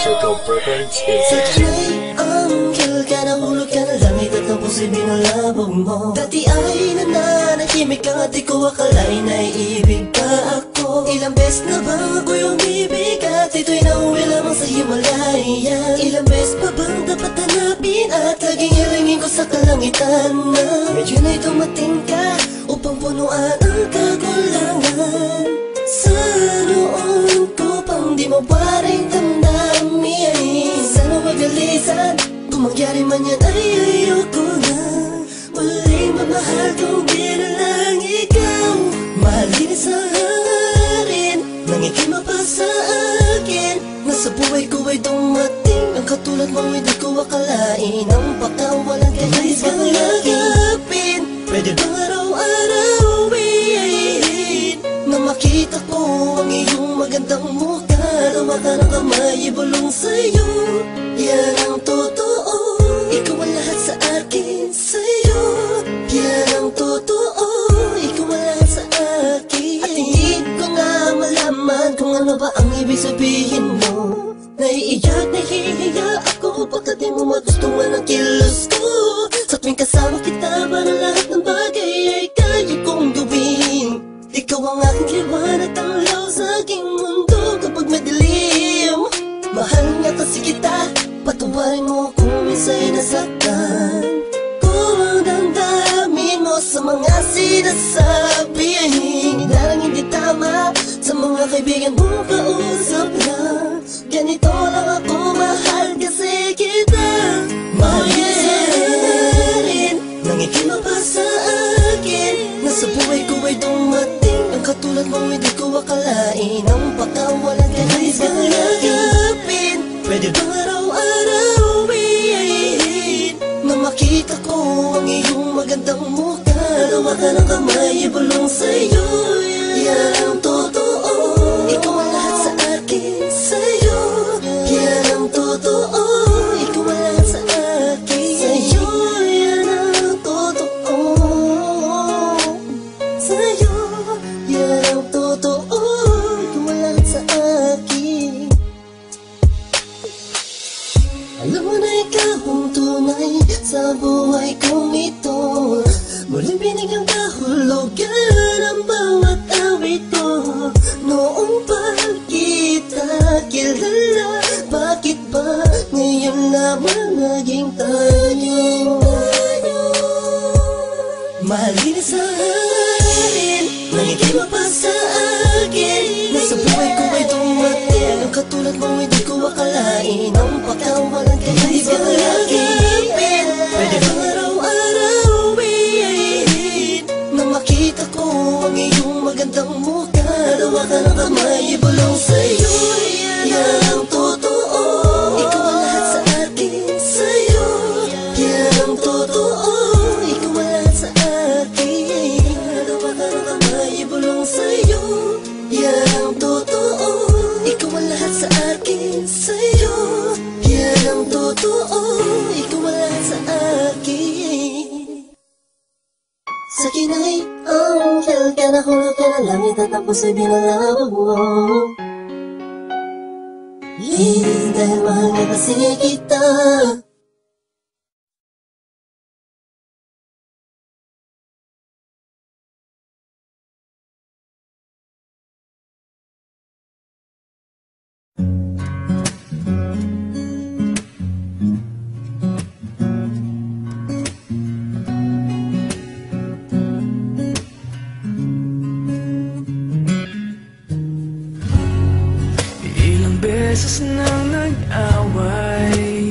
Sa kanay, anghel ka, nahulog ka na langit at ang puso'y binalabog mo. Dati ay nananahimik ka at di ko akalain na iibig ka ako. Ilang beses na bang ako'y umibig at ito'y nauwi lamang sa Himalayan. Ilang beses pa bang dapat hanapin at laging hilingin ko sa kalangitan na medyo na'y dumating ka upang punuan ang kakulangan. Sa noon ko pang di mawaring damdamin, sana magalisan, kung mangyari man yan ay ayoko na muling mamahal kung di na lang ikaw. Malinis ang hangarin nang ikima pa sa akin, na sa buhay ko ay dumating ang katulad mo, hindi ko akalain ang pagkawalan ka nais kang lagapin. Pwede bang araw-arawin na makita ko ang iyong magandang mukha, nawakan ang kamay, ibulong sa'yo. Yan ang totoo, ikaw ang lahat sa akin, sa'yo. Yan ang totoo, ikaw ang lahat sa akin. At hindi ko nga malaman kung ano ba ang ibig sabihin mo. Naiiyak, nahihiya ako pagkat di mo magustuhan ang kilos ko. Sa tuwing kasama kita, parang lahat ng bagay ay kaya kong gawin. Ikaw ang aking liwanag, tanglaw sa aking mundo kapag madilim. Mahal nga kasi kita, patuwarin mo kung minsa'y nasaktan. Kung ang damdamin mo sa mga sinasabi ay hinilang hindi tama, sa mga kaibigan mo kausap lang. Ganito lang ako, mahal kasi kita. Mahal rin nang ikima pa sa akin, na sa buhay ko ay dumating ang katulad mo, hindi ko akalain ang pagkawalan ka nais kang lagapin. Pwede bang araw-arawin na makita ko ang iyong magandang mukha, nawakan ang kamay, ibulong sa'yo. Yan ang totoo, ikaw ang lahat sa akin, sa'yo. Yan ang totoo, ikaw ang lahat sa akin, sa'yo. Yan ang totoo, sa'yo. Yan ang totoo, ikaw ang lahat sa akin. Alam mo na ikaw ang tunay sa buhay kong ito. Muling binigyang kahulugan ang bawat awit ko. Noong pa kita kilala, bakit ba ngayon lamang naging tayo? Malinis ang hangarin nang ikima pa sa akin, na sa buhay ko ay dumating ang katulad mo, hindi ko akalain ang pagkawalan ka nais kang lagapin. Pwede bang araw-arawin na makita ko ang iyong magandang mukha, nawakan ang kamay, ibulong sa'yo. Yan ang totoo, ikaw ang lahat sa akin, sa'yo. Yan ang totoo, ikaw ang lahat sa akin, nawakan ang kamay, ibulong sa'yo. Yan ang totoo, ikaw ang lahat sa akin, sa'yo. Yan ang totoo, ikaw ang lahat sa akin. Sa kinay, anghel ka, nahulog ka na langit at ang puso'y binalabog mo. Dahil mahal nga kasi kita. Ilang beses nang nag-away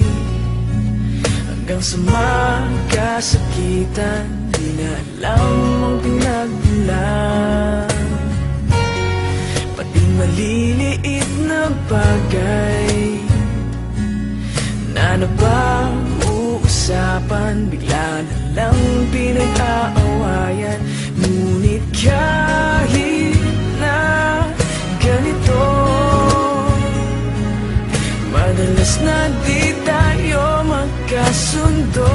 hanggang sa magkasakitan, di na alam ang pinagmulan. Pati maliliit na bagay na napag-uusapan, bigla na lang pinag-aawayan. Ngunit kahit na ganito, madalas na di tayo magkasundo.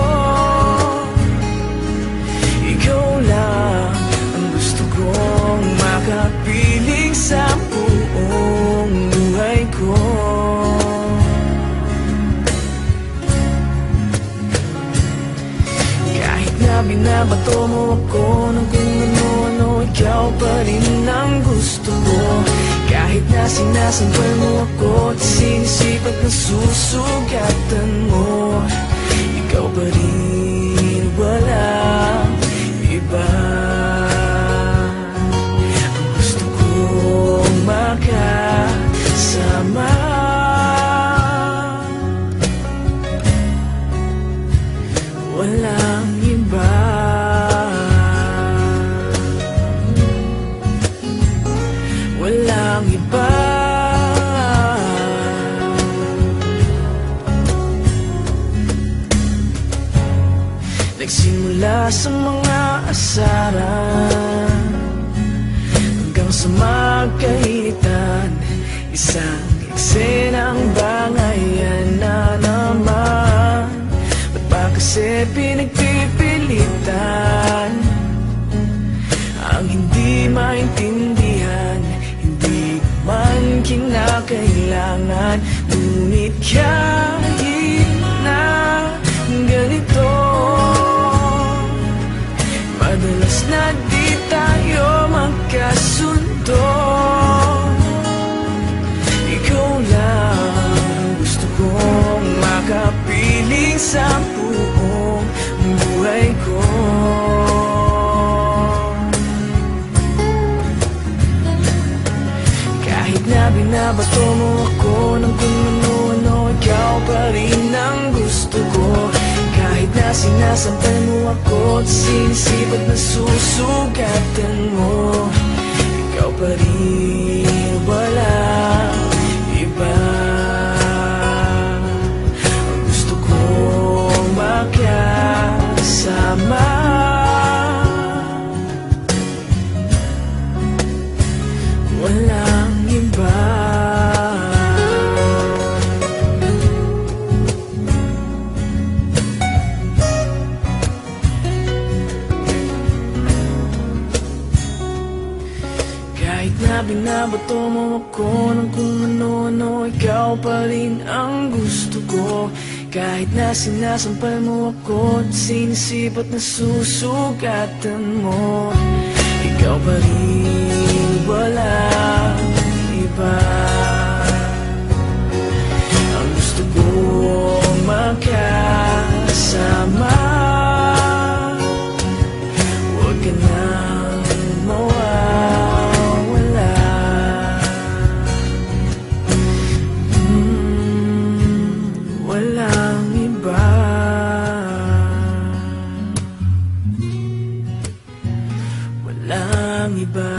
Ikaw lang ang gusto kong makapiling sa buong buhay ko. binabato mo ako ng kung ano-ano, ikaw pa rin ang gusto ko. Kahit na sinasampal mo ako at sinisipat na susugatan mo, ikaw pa rin, walang iba. Ang gusto kong makasama, walang iba. Walang iba. Nagsimula sa mga asaran hanggang sa magkainitan, isang eksenang bangayan na naman. Ba't ba kasi pinagpipilitan ang hindi maintindihan? Hindi man kinakailangan, ngunit kahit na ganito, madalas na di tayo magkasundo. Ikaw lang gusto kong makapiling sa buong buhay ko. Kahit na binabato mo ako ng kung ano-ano, ikaw pa rin ang gusto ko. Kahit na sinasampal mo ako at sinisipat na susugatan mo, ikaw pa rin, walang iba. Ang gusto kong makasama, walang iba. Kahit na binabato mo ako ng kung ano-ano, ikaw pa rin ang gusto ko. Kahit na sinasampal mo ako at sinisipat na susugatan mo, ikaw pa rin, walang iba. Ang gusto kong makasama, huwag ka nang mawawala. Walang iba. Walang iba.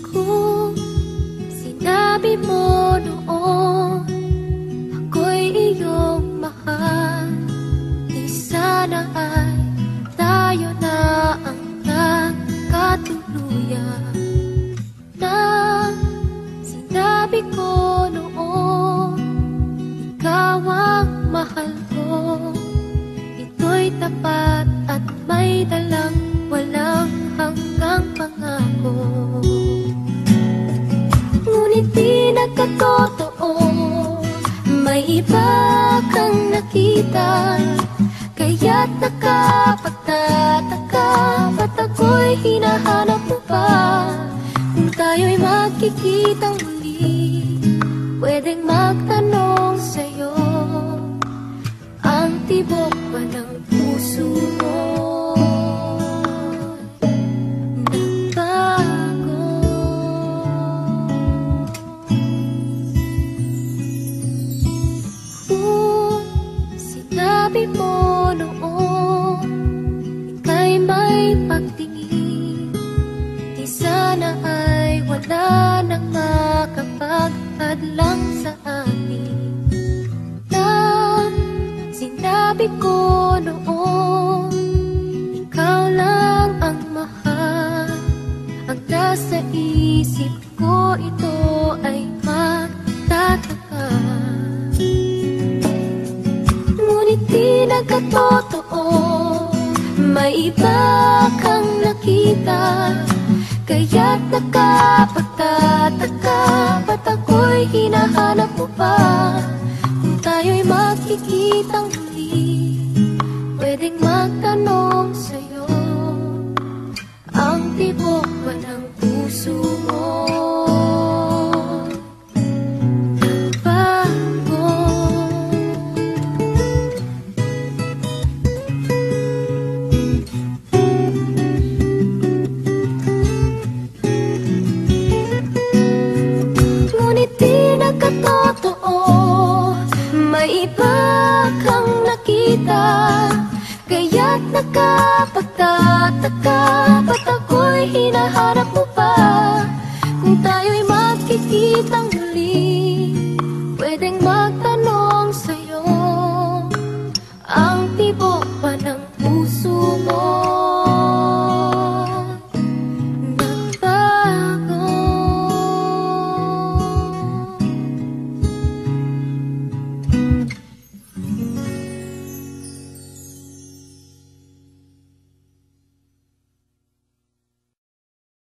Kung sinabi mo noon ako'y iyong mahal, di sana ay tayo na ang nagkatuluyan. Nang sinabi ko noon ikaw ang mahal ko, ito'y tapat at may dalang walang hanggang pangako. Ngunit di nagkatotoo, may iba kang nakita, kaya't nakapagtataka, ba't ako'y hinahanap mo pa? Kung tayo'y magkikitang muli, pwedeng magtanong sa'yo, ang tibok ba ng puso mo nagbago? Kung sinabi mo noon ika'y may pagtingin, di sana ay wala nang makapagpadlang sa amin. Nang May iba kang nakita, kaya't nakapagtataka. Ba't ako'y hinahanap mo pa? Kung tayo'y magkikitang muli, pwedeng magtanong sa'yo, ang tibok ba ng puso mo? May iba kang nakita, kaya't nakapagtataka.